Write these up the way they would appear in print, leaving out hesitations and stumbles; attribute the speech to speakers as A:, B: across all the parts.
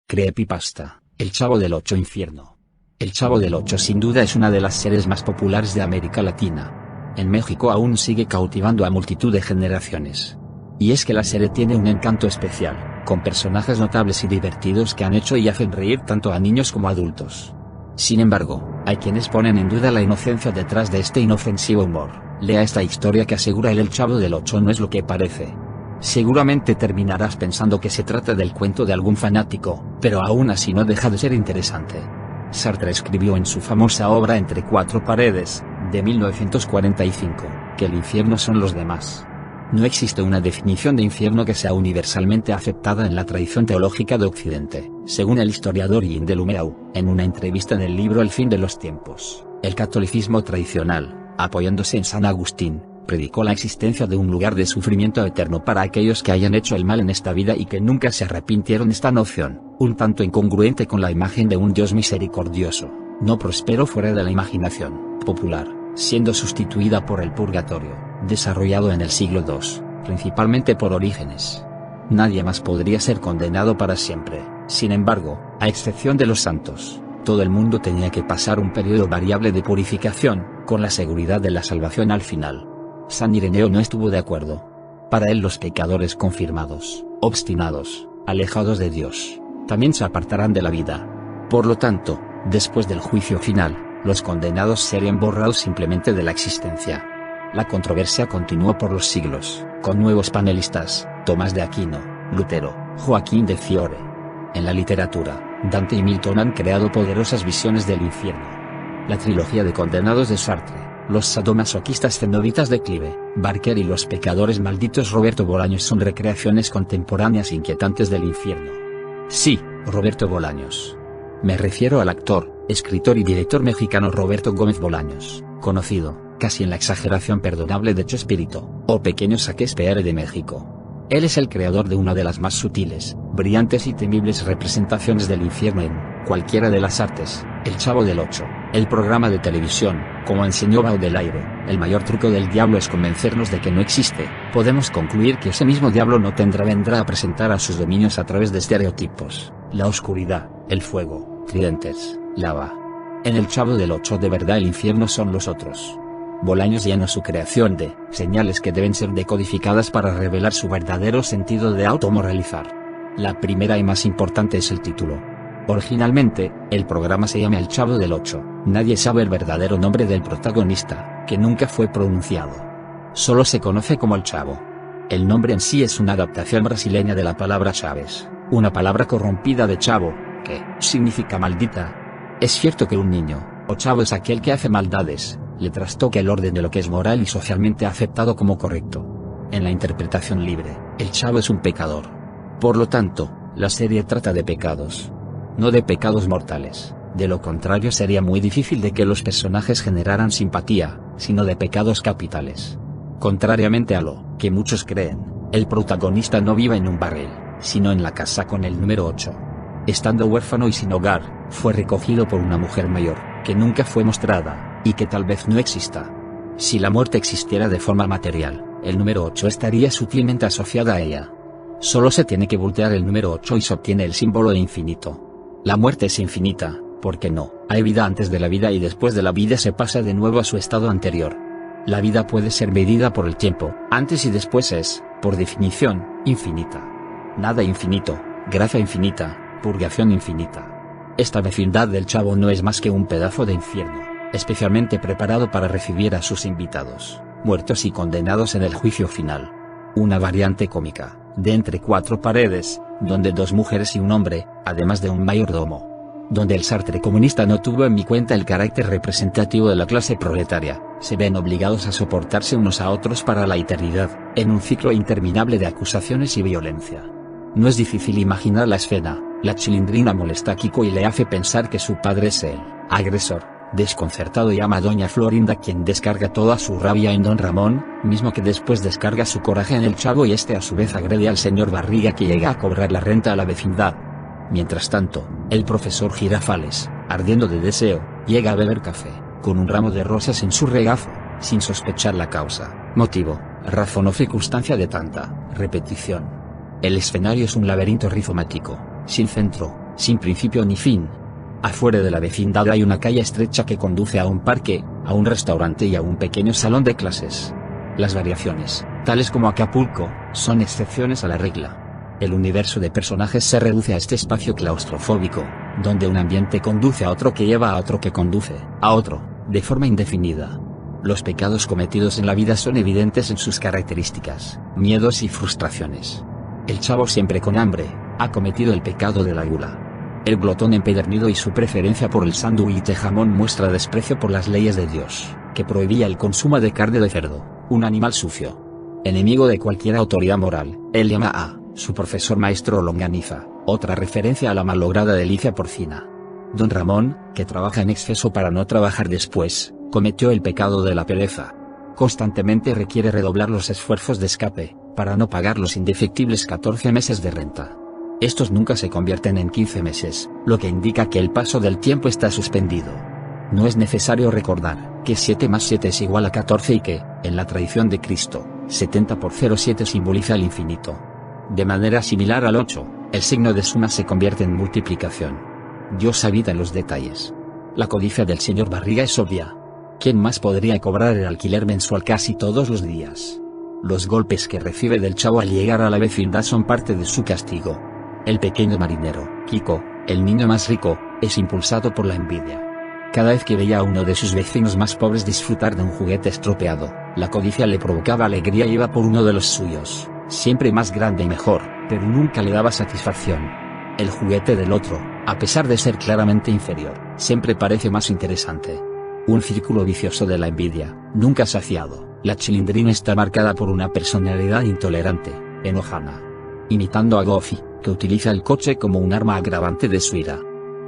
A: Creepypasta, El Chavo del Ocho Infierno. El Chavo del Ocho sin duda es una de las series más populares de América Latina. En México aún sigue cautivando a multitud de generaciones. Y es que la serie tiene un encanto especial, con personajes notables y divertidos que han hecho y hacen reír tanto a niños como a adultos. Sin embargo, hay quienes ponen en duda la inocencia detrás de este inofensivo humor. Lea esta historia que asegura El Chavo del Ocho no es lo que parece. Seguramente terminarás pensando que se trata del cuento de algún fanático, pero aún así no deja de ser interesante. Sartre escribió en su famosa obra Entre cuatro paredes, de 1945, que el infierno son los demás. No existe una definición de infierno que sea universalmente aceptada en la tradición teológica de Occidente, según el historiador Guillem de Luméau, en una entrevista en el libro El fin de los tiempos. El catolicismo tradicional, apoyándose en San Agustín, predicó la existencia de un lugar de sufrimiento eterno para aquellos que hayan hecho el mal en esta vida y que nunca se arrepintieron. Esta noción, un tanto incongruente con la imagen de un Dios misericordioso, no prosperó fuera de la imaginación popular, siendo sustituida por el purgatorio, desarrollado en el siglo II, principalmente por Orígenes. Nadie más podría ser condenado para siempre. Sin embargo, a excepción de los santos, todo el mundo tenía que pasar un periodo variable de purificación, con la seguridad de la salvación al final. San Ireneo no estuvo de acuerdo. Para él los pecadores confirmados, obstinados, alejados de Dios, también se apartarán de la vida. Por lo tanto, después del juicio final, los condenados serían borrados simplemente de la existencia. La controversia continuó por los siglos, con nuevos panelistas, Tomás de Aquino, Lutero, Joaquín de Fiore. En la literatura, Dante y Milton han creado poderosas visiones del infierno. La trilogía de condenados de Sartre, los sadomasoquistas cenobitas de Clive, Barker y los pecadores malditos Roberto Bolaños son recreaciones contemporáneas inquietantes del infierno. Sí, Roberto Bolaños. Me refiero al actor, escritor y director mexicano Roberto Gómez Bolaños, conocido, casi en la exageración perdonable de Chespirito, o Pequeño Shakespeare de México. Él es el creador de una de las más sutiles, brillantes y temibles representaciones del infierno en cualquiera de las artes, El Chavo del Ocho, el programa de televisión. Como enseñó Baudelaire, el mayor truco del diablo es convencernos de que no existe. Podemos concluir que ese mismo diablo no vendrá a presentar a sus dominios a través de estereotipos, la oscuridad, el fuego, tridentes, lava. En El Chavo del Ocho de verdad el infierno son los otros. Bolaños llena su creación de señales que deben ser decodificadas para revelar su verdadero sentido de automoralizar. La primera y más importante es el título. Originalmente, el programa se llama El Chavo del Ocho. Nadie sabe el verdadero nombre del protagonista, que nunca fue pronunciado. Solo se conoce como El Chavo. El nombre en sí es una adaptación brasileña de la palabra Chaves, una palabra corrompida de chavo, que significa maldita. Es cierto que un niño, o chavo es aquel que hace maldades, le trastoca el orden de lo que es moral y socialmente aceptado como correcto. En la interpretación libre, el chavo es un pecador. Por lo tanto, la serie trata de pecados. No de pecados mortales, de lo contrario sería muy difícil de que los personajes generaran simpatía, sino de pecados capitales. Contrariamente a lo que muchos creen, el protagonista no vive en un barril, sino en la casa con el número 8. Estando huérfano y sin hogar, fue recogido por una mujer mayor, que nunca fue mostrada, y que tal vez no exista. Si la muerte existiera de forma material, el número 8 estaría sutilmente asociada a ella. Solo se tiene que voltear el número 8 y se obtiene el símbolo de infinito. La muerte es infinita, porque no hay vida antes de la vida y después de la vida se pasa de nuevo a su estado anterior. La vida puede ser medida por el tiempo, antes y después es, por definición, infinita. Nada infinito, gracia infinita, purgación infinita. Esta vecindad del Chavo no es más que un pedazo de infierno, especialmente preparado para recibir a sus invitados, muertos y condenados en el juicio final. Una variante cómica, de Entre cuatro paredes, donde dos mujeres y un hombre, además de un mayordomo. Donde el Sartre comunista no tuvo en cuenta el carácter representativo de la clase proletaria, se ven obligados a soportarse unos a otros para la eternidad, en un ciclo interminable de acusaciones y violencia. No es difícil imaginar la escena. La Chilindrina molesta a Kiko y le hace pensar que su padre es el agresor. Desconcertado llama a doña Florinda, quien descarga toda su rabia en don Ramón, mismo que después descarga su coraje en el Chavo y este a su vez agrede al señor Barriga, que llega a cobrar la renta a la vecindad. Mientras tanto, el profesor Girafales, ardiendo de deseo, llega a beber café, con un ramo de rosas en su regazo, sin sospechar la causa, motivo, razón o circunstancia de tanta repetición. El escenario es un laberinto rizomático, sin centro, sin principio ni fin. Afuera de la vecindad hay una calle estrecha que conduce a un parque, a un restaurante y a un pequeño salón de clases. Las variaciones, tales como Acapulco, son excepciones a la regla. El universo de personajes se reduce a este espacio claustrofóbico, donde un ambiente conduce a otro que lleva a otro que conduce a otro, de forma indefinida. Los pecados cometidos en la vida son evidentes en sus características, miedos y frustraciones. El chavo siempre con hambre, ha cometido el pecado de la gula. El glotón empedernido y su preferencia por el sándwich de jamón muestra desprecio por las leyes de Dios, que prohibía el consumo de carne de cerdo, un animal sucio. Enemigo de cualquier autoridad moral, él llama a su profesor maestro longaniza, otra referencia a la malograda delicia porcina. Don Ramón, que trabaja en exceso para no trabajar después, cometió el pecado de la pereza. Constantemente requiere redoblar los esfuerzos de escape, para no pagar los indefectibles 14 meses de renta. Estos nunca se convierten en 15 meses, lo que indica que el paso del tiempo está suspendido. No es necesario recordar que 7 más 7 es igual a 14 y que, en la tradición de Cristo, 70 por 07 simboliza el infinito. De manera similar al 8, el signo de suma se convierte en multiplicación. Dios habita en los detalles. La codicia del señor Barriga es obvia. ¿Quién más podría cobrar el alquiler mensual casi todos los días? Los golpes que recibe del chavo al llegar a la vecindad son parte de su castigo. El pequeño marinero, Kiko, el niño más rico, es impulsado por la envidia. Cada vez que veía a uno de sus vecinos más pobres disfrutar de un juguete estropeado, la codicia le provocaba alegría y iba por uno de los suyos, siempre más grande y mejor, pero nunca le daba satisfacción. El juguete del otro, a pesar de ser claramente inferior, siempre parece más interesante. Un círculo vicioso de la envidia, nunca saciado. La Chilindrina está marcada por una personalidad intolerante, enojada. Imitando a Goofy, que utiliza el coche como un arma agravante de su ira.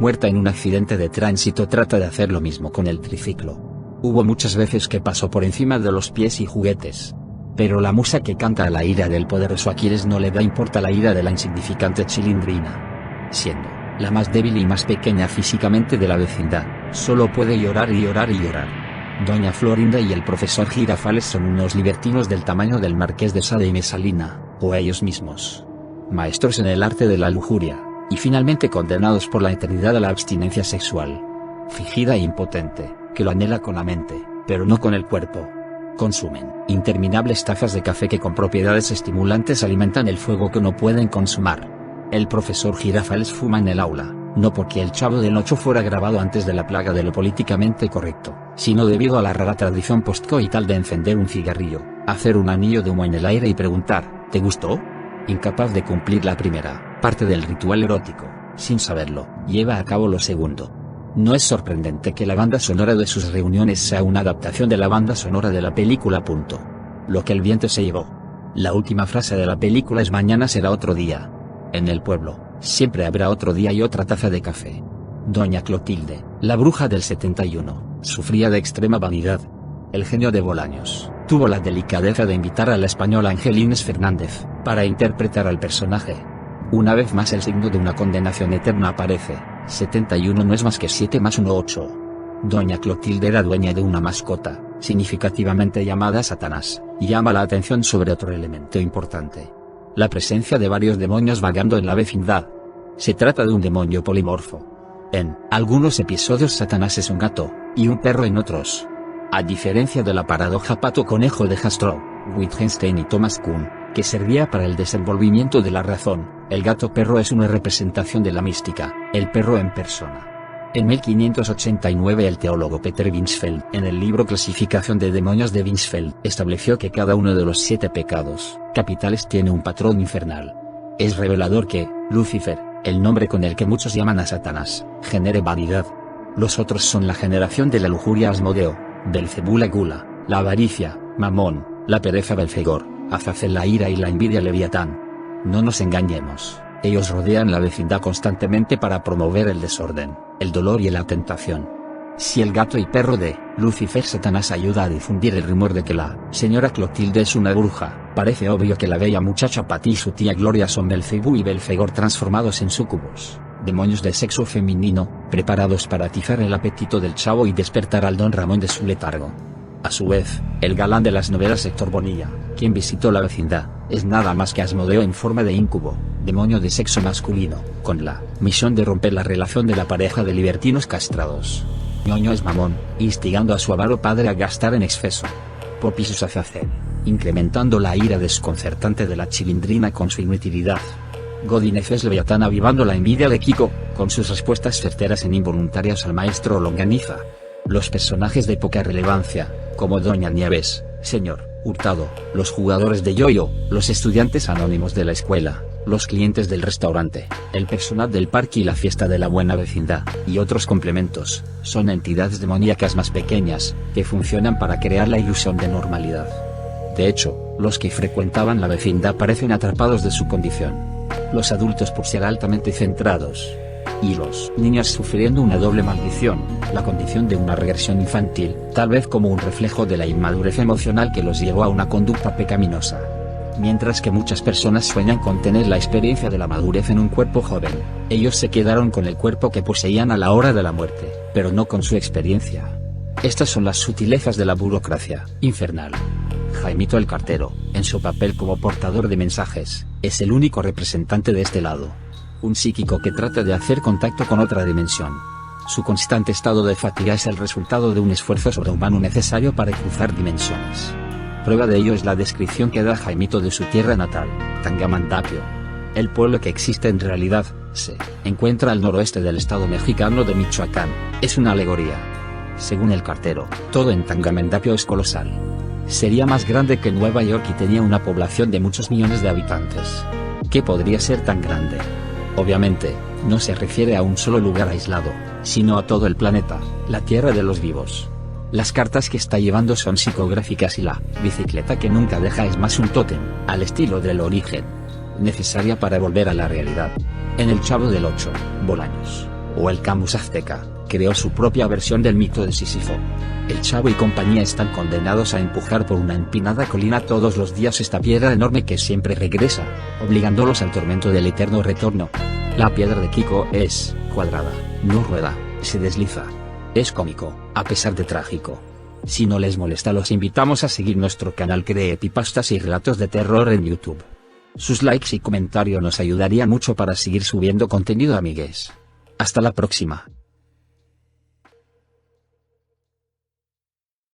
A: Muerta en un accidente de tránsito, trata de hacer lo mismo con el triciclo. Hubo muchas veces que pasó por encima de los pies y juguetes. Pero la musa que canta a la ira del poderoso Aquiles no le da importa la ira de la insignificante Chilindrina. Siendo la más débil y más pequeña físicamente de la vecindad, solo puede llorar y llorar y llorar. Doña Florinda y el profesor Girafales son unos libertinos del tamaño del Marqués de Sade y Mesalina, o ellos mismos. Maestros en el arte de la lujuria, y finalmente condenados por la eternidad a la abstinencia sexual. Fingida e impotente, que lo anhela con la mente, pero no con el cuerpo. Consumen interminables tazas de café que con propiedades estimulantes alimentan el fuego que no pueden consumar. El profesor Girafales fuma en el aula, no porque el Chavo del 8 fuera grabado antes de la plaga de lo políticamente correcto, sino debido a la rara tradición postcoital de encender un cigarrillo, hacer un anillo de humo en el aire y preguntar, ¿te gustó? Incapaz de cumplir la primera parte del ritual erótico, sin saberlo, lleva a cabo lo segundo. No es sorprendente que la banda sonora de sus reuniones sea una adaptación de la banda sonora de la película. Lo que el viento se llevó. La última frase de la película es mañana será otro día. En el pueblo, siempre habrá otro día y otra taza de café. Doña Clotilde, la bruja del 71, sufría de extrema vanidad. El genio de Bolaños tuvo la delicadeza de invitar a la española Angelines Fernández para interpretar al personaje. Una vez más el signo de una condenación eterna aparece. 71 no es más que 7 más 1 8. Doña Clotilde era dueña de una mascota, significativamente llamada Satanás, y llama la atención sobre otro elemento importante. La presencia de varios demonios vagando en la vecindad. Se trata de un demonio polimorfo. En algunos episodios Satanás es un gato, y un perro en otros. A diferencia de la paradoja pato-conejo de Jastrow, Wittgenstein y Thomas Kuhn, que servía para el desenvolvimiento de la razón, el gato-perro es una representación de la mística, el perro en persona. En 1589 el teólogo Peter Winsfeld, en el libro Clasificación de demonios de Winsfeld, estableció que cada uno de los 7 pecados capitales tiene un patrón infernal. Es revelador que Lucifer, el nombre con el que muchos llaman a Satanás, genere vanidad. Los otros son la generación de la lujuria Asmodeo, Belcebú la gula, la avaricia, Mamón, la pereza Belfegor, Azazel la ira y la envidia Leviatán. No nos engañemos, ellos rodean la vecindad constantemente para promover el desorden, el dolor y la tentación. Si el gato y perro de Lucifer Satanás ayuda a difundir el rumor de que la señora Clotilde es una bruja, parece obvio que la bella muchacha Patty y su tía Gloria son Belcebú y Belfegor transformados en súcubos, demonios de sexo femenino, preparados para atizar el apetito del chavo y despertar al don Ramón de su letargo. A su vez, el galán de las novelas Héctor Bonilla, quien visitó la vecindad, es nada más que Asmodeo en forma de incubo, demonio de sexo masculino, con la misión de romper la relación de la pareja de libertinos castrados. Ñoño es mamón, instigando a su avaro padre a gastar en exceso. Poppy sus hacer, incrementando la ira desconcertante de la chilindrina con su inutilidad. Godínez es Leviatán avivando la envidia de Kiko, con sus respuestas certeras e involuntarias al maestro Longaniza. Los personajes de poca relevancia, como Doña Nieves, Señor Hurtado, los jugadores de yoyo, los estudiantes anónimos de la escuela, los clientes del restaurante, el personal del parque y la fiesta de la buena vecindad, y otros complementos, son entidades demoníacas más pequeñas, que funcionan para crear la ilusión de normalidad. De hecho, los que frecuentaban la vecindad parecen atrapados de su condición. Los adultos por ser altamente centrados. Y los niños sufriendo una doble maldición, la condición de una regresión infantil, tal vez como un reflejo de la inmadurez emocional que los llevó a una conducta pecaminosa. Mientras que muchas personas sueñan con tener la experiencia de la madurez en un cuerpo joven, ellos se quedaron con el cuerpo que poseían a la hora de la muerte, pero no con su experiencia. Estas son las sutilezas de la burocracia infernal. Jaimito el cartero, en su papel como portador de mensajes, es el único representante de este lado. Un psíquico que trata de hacer contacto con otra dimensión. Su constante estado de fatiga es el resultado de un esfuerzo sobrehumano necesario para cruzar dimensiones. Prueba de ello es la descripción que da Jaimito de su tierra natal, Tangamandapio. El pueblo que existe en realidad, se encuentra al noroeste del estado mexicano de Michoacán, es una alegoría. Según el cartero, todo en Tangamandapio es colosal. Sería más grande que Nueva York y tenía una población de muchos millones de habitantes. ¿Qué podría ser tan grande? Obviamente, no se refiere a un solo lugar aislado, sino a todo el planeta, la tierra de los vivos. Las cartas que está llevando son psicográficas y la bicicleta que nunca deja es más un tótem, al estilo del origen, necesaria para volver a la realidad. En El Chavo del Ocho, Bolaños, o el Camus azteca, creó su propia versión del mito de Sísifo. El Chavo y compañía están condenados a empujar por una empinada colina todos los días esta piedra enorme que siempre regresa, obligándolos al tormento del eterno retorno. La piedra de Kiko es cuadrada, no rueda, se desliza. Es cómico, a pesar de trágico. Si no les molesta, los invitamos a seguir nuestro canal Creepypastas y Relatos de Terror en YouTube. Sus likes y comentarios nos ayudarían mucho para seguir subiendo contenido, amigues. Hasta la próxima.